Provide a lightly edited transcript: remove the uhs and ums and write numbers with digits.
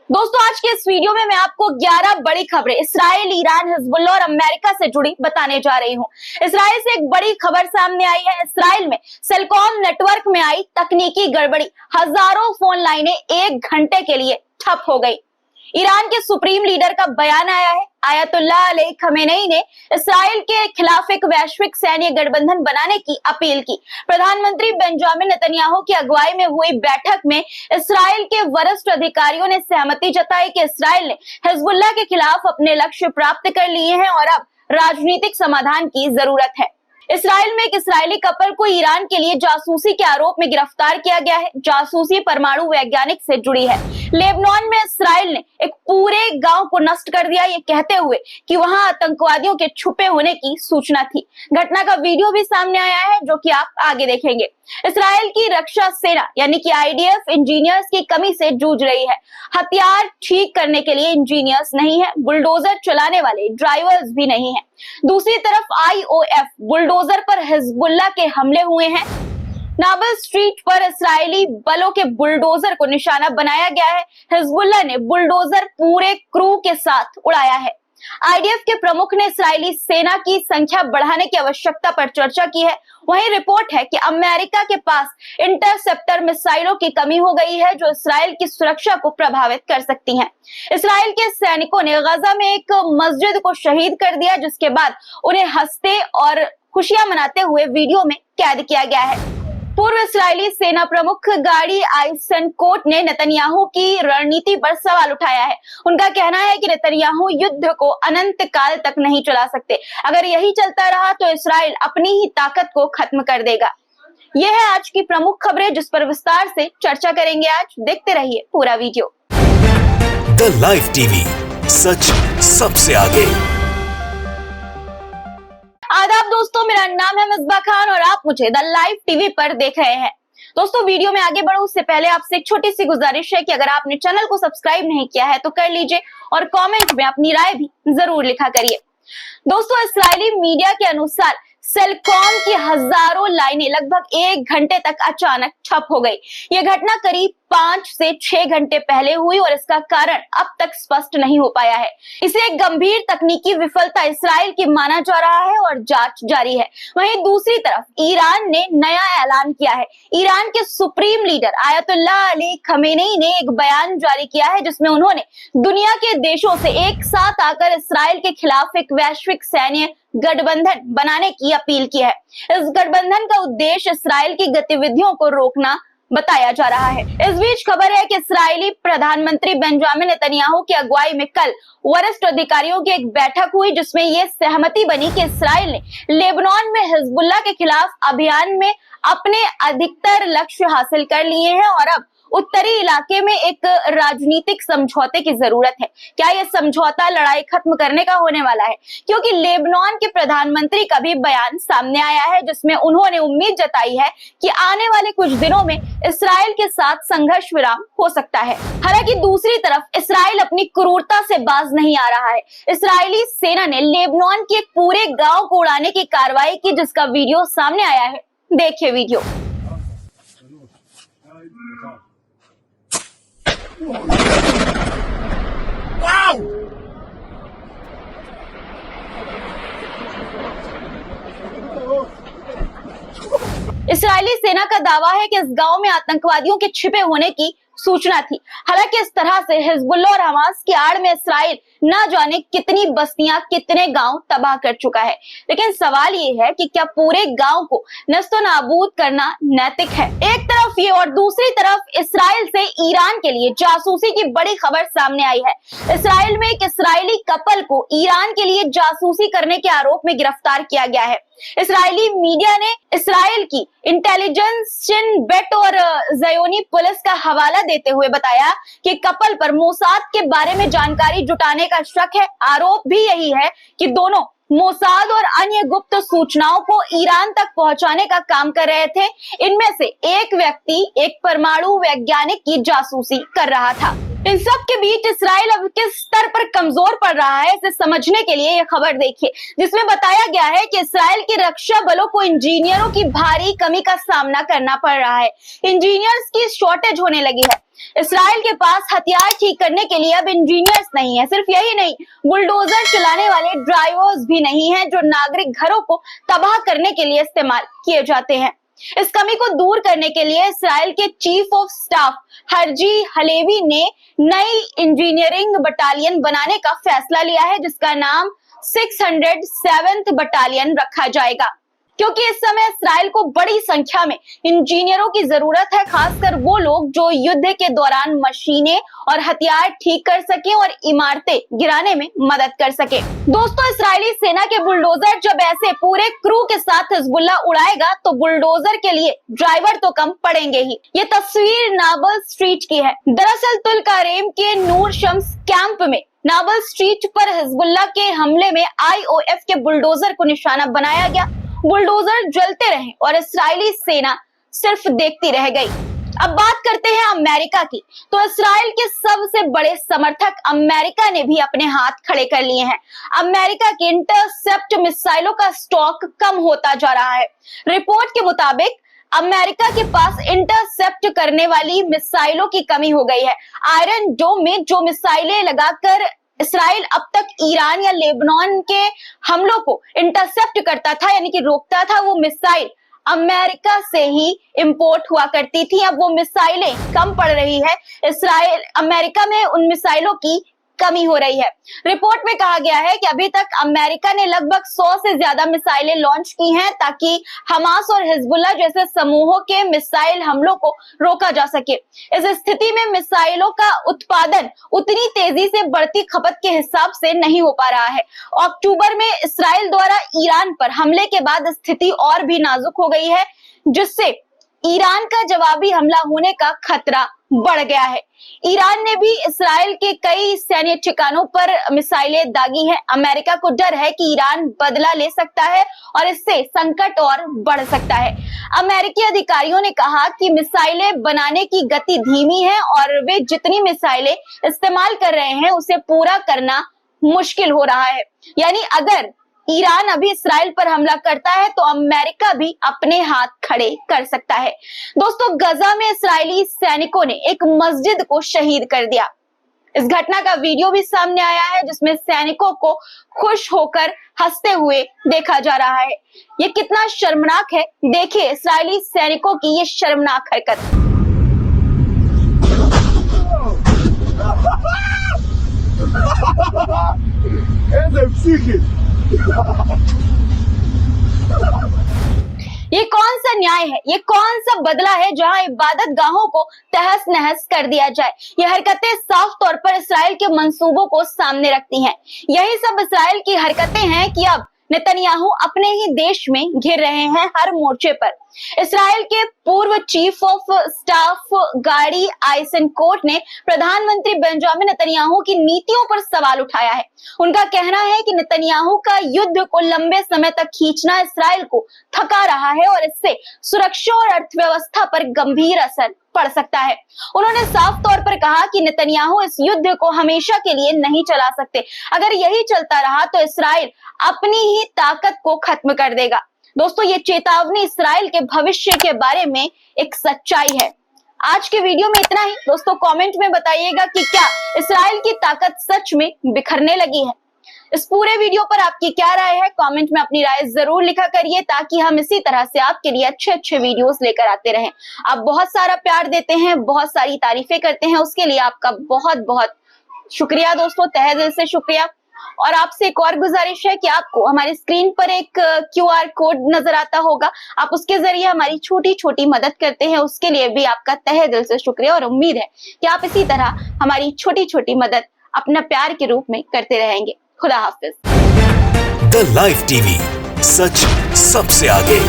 दोस्तों आज के इस वीडियो में मैं आपको 11 बड़ी खबरें इस्राइल, ईरान, हिजबुल्लाह और अमेरिका से जुड़ी बताने जा रही हूं। इस्राइल से एक बड़ी खबर सामने आई है। इस्राइल में सेलकॉम नेटवर्क में आई तकनीकी गड़बड़ी, हजारों फोन लाइनें 1 घंटे के लिए ठप हो गई। ईरान के सुप्रीम लीडर का बयान आया है। आयतुल्लाह अली खमेनी ने इस्राइल के खिलाफ एक वैश्विक सैन्य गठबंधन बनाने की अपील की। प्रधानमंत्री बेंजामिन नेतन्याहू की अगुवाई में हुई बैठक में इस्राइल के वरिष्ठ अधिकारियों ने सहमति जताई कि इस्राइल ने हिजबुल्लाह के खिलाफ अपने लक्ष्य प्राप्त कर लिए हैं और अब राजनीतिक समाधान की जरूरत है। इस्राइल में एक इस्राइली कपल को ईरान के लिए जासूसी के आरोप में गिरफ्तार किया गया है। जासूसी परमाणु वैज्ञानिक से जुड़ी है। लेबनान में इस्राइल ने एक पूरे गांव को नष्ट कर दिया, ये कहते हुए कि वहां आतंकवादियों के छुपे होने की सूचना थी। घटना का वीडियो भी सामने आया है जो कि आप आगे देखेंगे। इस्राइल की रक्षा सेना यानी कि आईडीएफ इंजीनियर्स की कमी से जूझ रही है। हथियार ठीक करने के लिए इंजीनियर्स नहीं है, बुलडोजर चलाने वाले ड्राइवर्स भी नहीं है। दूसरी तरफ आईओएफ बुलडोजर पर हिजबुल्लाह के हमले हुए हैं। नाबल्स स्ट्रीट पर इस्राएली बलों के बुलडोजर को निशाना बनाया गया है। हिजबुल्लाह ने बुलडोजर पूरे क्रू के साथ उड़ाया है। आईडीएफ के प्रमुख ने इस्राएली सेना की संख्या बढ़ाने की आवश्यकता पर चर्चा की है। वहीं रिपोर्ट है कि अमेरिका के पास इंटरसेप्टर मिसाइलों की कमी हो गई है जो इस्राएल की सुरक्षा को प्रभावित कर सकती हैं। इस्राएल के सैनिकों ने गजा में एक मस्जिद को शहीद कर दिया, जिसके बाद उन्हें हंसते और खुशियां मनाते हुए वीडियो में कैद किया गया है। पूर्व इस्राएली सेना प्रमुख गाड़ी आइसेनकोट ने नेतन्याहू की रणनीति पर सवाल उठाया है। उनका कहना है कि नेतन्याहू युद्ध को अनंत काल तक नहीं चला सकते। अगर यही चलता रहा तो इस्राएल अपनी ही ताकत को खत्म कर देगा। यह है आज की प्रमुख खबरें जिस पर विस्तार से चर्चा करेंगे। आज देखते रहिए पूरा वीडियो। द लाइव टीवी, सच सबसे आगे। आदाब दोस्तों, मेरा नाम है मिसबा खान और आप मुझे द लाइव टीवी पर देख रहे हैं। दोस्तों वीडियो में आगे बढ़ो उससे पहले आपसे एक छोटी सी गुजारिश है कि अगर आपने चैनल को सब्सक्राइब नहीं किया है तो कर लीजिए और कमेंट में अपनी राय भी जरूर लिखा करिए। दोस्तों इस्राएली मीडिया के अनुसार सेलकॉम की हजारों लाइनें लगभग 1 घंटे तक अचानक ठप हो गई। यह घटना करीब 5 से 6 घंटे पहले हुई और इसका कारण अब तक स्पष्ट नहीं हो पाया है। इसे एक गंभीर तकनीकी विफलता इस्राइल की माना जा रहा है और जांच जारी है। वहीं दूसरी तरफ ईरान ने नया ऐलान किया है। ईरान के supreme leader Ayatollah Ali Khamenei ने एक बयान जारी किया है जिसमें उन्होंने दुनिया के देशों से एक साथ आकर इस्राइल के खिलाफ एक वैश्विक सैन्य गठबंधन बनाने की अपील की है। इस गठबंधन का उद्देश्य इस्राइल की गतिविधियों को रोकना बताया जा रहा है। इस बीच खबर है कि इस्राएली प्रधानमंत्री बेंजामिन नेतन्याहू की अगुवाई में कल वरिष्ठ अधिकारियों की एक बैठक हुई जिसमें यह सहमति बनी कि इस्राइल ने लेबनान में हिजबुल्लाह के खिलाफ अभियान में अपने अधिकतर लक्ष्य हासिल कर लिए हैं और अब उत्तरी इलाके में एक राजनीतिक समझौते की जरूरत है। क्या यह समझौता लड़ाई खत्म करने का होने वाला है? क्योंकि लेबनान के प्रधानमंत्री का भी बयान सामने आया है जिसमें उन्होंने उम्मीद जताई है कि आने वाले कुछ दिनों में इस्राइल के साथ संघर्ष विराम हो सकता है। हालांकि दूसरी तरफ इस्राइल अपनी क्रूरता से बाज नहीं आ रहा है। इस्राएली सेना ने लेबनान के एक पूरे गांव को उड़ाने की कार्रवाई की जिसका वीडियो सामने आया है। देखिए वीडियो। इस्राएली सेना का दावा है कि इस गांव में आतंकवादियों के छिपे होने की सूचना थी। हालांकि इस तरह से हिजबुल्लाह और हमास की आड़ में इस्राइल न जाने कितनी बस्तियां, कितने गांव तबाह कर चुका है। लेकिन सवाल ये है कि क्या पूरे गांव को नस्तोनाबूद करना नैतिक है? एक तरफ ये और दूसरी तरफ इस्राइल से ईरान के लिए जासूसी की बड़ी खबर सामने आई है। इस्राइल में एक इस्राएली कपल को ईरान के लिए जासूसी करने के आरोप में गिरफ्तार किया गया है। इस्राएली मीडिया ने इस्राएल की इंटेलिजेंस शिन बेट और ज़योनी पुलिस का हवाला देते हुए बताया कि कपल पर मोसाद के बारे में जानकारी जुटाने का शक है। आरोप भी यही है कि दोनों मोसाद और अन्य गुप्त सूचनाओं को ईरान तक पहुंचाने का काम कर रहे थे। इनमें से एक व्यक्ति एक परमाणु वैज्ञानिक की जासूसी कर रहा था। इन सब के बीच इस्राइल अब किस स्तर पर कमजोर पड़ रहा है इसे समझने के लिए यह खबर देखिए जिसमें बताया गया है कि इस्राइल के रक्षा बलों को इंजीनियरों की भारी कमी का सामना करना पड़ रहा है। इंजीनियर्स की शॉर्टेज होने लगी है। इसराइल के पास हथियार ठीक करने के लिए अब इंजीनियर्स नहीं है। सिर्फ यही नहीं, बुलडोजर चलाने वाले ड्राइवर्स भी नहीं हैं जो नागरिक घरों को तबाह करने के लिए इस्तेमाल किए जाते हैं। इस कमी को दूर करने के लिए इसराइल के chief of staff Herzi Halevi ने नई इंजीनियरिंग बटालियन बनाने का फैसला लिया है, जिसका नाम 607th बटालियन रखा जाएगा, क्योंकि इस समय इसराइल को बड़ी संख्या में इंजीनियरों की जरूरत है, खासकर वो लोग जो युद्ध के दौरान मशीनें और हथियार ठीक कर सकें और इमारतें गिराने में मदद कर सके। दोस्तों, इस्राएली सेना के बुलडोजर जब ऐसे पूरे क्रू के साथ हिजबुल्लाह उड़ाएगा तो बुलडोजर के लिए ड्राइवर तो कम पड़ेंगे ही। ये तस्वीर नाबल स्ट्रीट की है। दरअसल तुल कारेम के नूर शम्स कैंप में नाबल स्ट्रीट पर हिजबुल्लाह के हमले में IOF के बुलडोजर को निशाना बनाया गया। बुलडोजर जलते रहे और इस्राएली सेना सिर्फ देखती रह गई। अब बात करते हैं अमेरिका की, तो इस्राएल के सबसे बड़े समर्थक अमेरिका ने भी अपने हाथ खड़े कर लिए हैं। अमेरिका के इंटरसेप्ट मिसाइलों का स्टॉक कम होता जा रहा है। रिपोर्ट के मुताबिक अमेरिका के पास इंटरसेप्ट करने वाली मिसाइलों की कमी हो गई है। आयरन डोम में जो मिसाइलें लगाकर इसराइल अब तक ईरान या लेबनान के हमलों को इंटरसेप्ट करता था, यानी कि रोकता था, वो मिसाइल अमेरिका से ही इंपोर्ट हुआ करती थी। अब वो मिसाइलें कम पड़ रही है। अमेरिका में उन मिसाइलों की कमी हो रही है। रिपोर्ट में कहा गया है कि अभी तक अमेरिका ने लगभग 100 से ज्यादा मिसाइलें लॉन्च की हैं ताकि हमास और हिजबुल्लाह जैसे समूहों के मिसाइल हमलों को रोका जा सके। इस स्थिति में मिसाइलों का उत्पादन उतनी तेजी से बढ़ती खपत के हिसाब से नहीं हो पा रहा है। अक्टूबर में इसराइल द्वारा ईरान पर हमले के बाद स्थिति और भी नाजुक हो गई है, जिससे ईरान का जवाबी हमला होने का खतरा बढ़ गया है। ईरान ने भी इसराइल के कई सैन्य ठिकानों पर मिसाइलें दागी हैं। अमेरिका को डर है कि ईरान बदला ले सकता है और इससे संकट और बढ़ सकता है। अमेरिकी अधिकारियों ने कहा कि मिसाइलें बनाने की गति धीमी है और वे जितनी मिसाइलें इस्तेमाल कर रहे हैं उसे पूरा करना मुश्किल हो रहा है। यानी अगर ईरान अभी इसराइल पर हमला करता है तो अमेरिका भी अपने हाथ खड़े कर सकता है। दोस्तों, गजा में इस्राएली सैनिकों ने एक मस्जिद को शहीद कर दिया। इस घटना का वीडियो भी सामने आया है, जिसमें सैनिकों को खुश होकर हंसते हुए देखा जा रहा है। ये कितना शर्मनाक है, देखिए इस्राएली सैनिकों की ये शर्मनाक हरकत। ये कौन सा न्याय है, ये कौन सा बदला है जहां इबादत गाहों को तहस नहस कर दिया जाए। ये हरकतें साफ तौर पर इसराइल के मंसूबों को सामने रखती हैं। यही सब इसराइल की हरकतें हैं कि अब नेतन्याहू अपने ही देश में घिर रहे हैं हर मोर्चे पर। इसराइल के पूर्व चीफ ऑफ स्टाफ गाडी आइसेनकोट ने प्रधानमंत्री बेंजामिन नेतन्याहू की नीतियों पर सवाल उठाया है। उनका कहना है कि नेतन्याहू का युद्ध को लंबे समय तक खींचना इसराइल को थका रहा है और इससे सुरक्षा और अर्थव्यवस्था पर गंभीर असर पड़ सकता है। उन्होंने साफ तौर पर कहा कि नेतन्याहू इस युद्ध को हमेशा के लिए नहीं चला सकते। अगर यही चलता रहा तो इसराइल अपनी ही ताकत को खत्म कर देगा। दोस्तों, ये चेतावनी इसराइल के भविष्य के बारे में एक सच्चाई है। आज के वीडियो में इतना ही। दोस्तों, कमेंट में बताइएगा कि क्या इसराइल की ताकत सच में बिखरने लगी है। इस पूरे वीडियो पर आपकी क्या राय है, कमेंट में अपनी राय जरूर लिखा करिए, ताकि हम इसी तरह से आपके लिए अच्छे अच्छे वीडियोस लेकर आते रहें। आप बहुत सारा प्यार देते हैं, बहुत सारी तारीफें करते हैं, उसके लिए आपका बहुत बहुत शुक्रिया दोस्तों, तहे दिल से शुक्रिया। और आपसे एक और गुजारिश है कि आपको हमारी स्क्रीन पर एक QR कोड नजर आता होगा, आप उसके जरिए हमारी छोटी छोटी मदद करते हैं, उसके लिए भी आपका तहे दिल से शुक्रिया। और उम्मीद है कि आप इसी तरह हमारी छोटी छोटी मदद अपना प्यार के रूप में करते रहेंगे। खुदा हाफिज। द लाइव टीवी, सच सबसे आगे।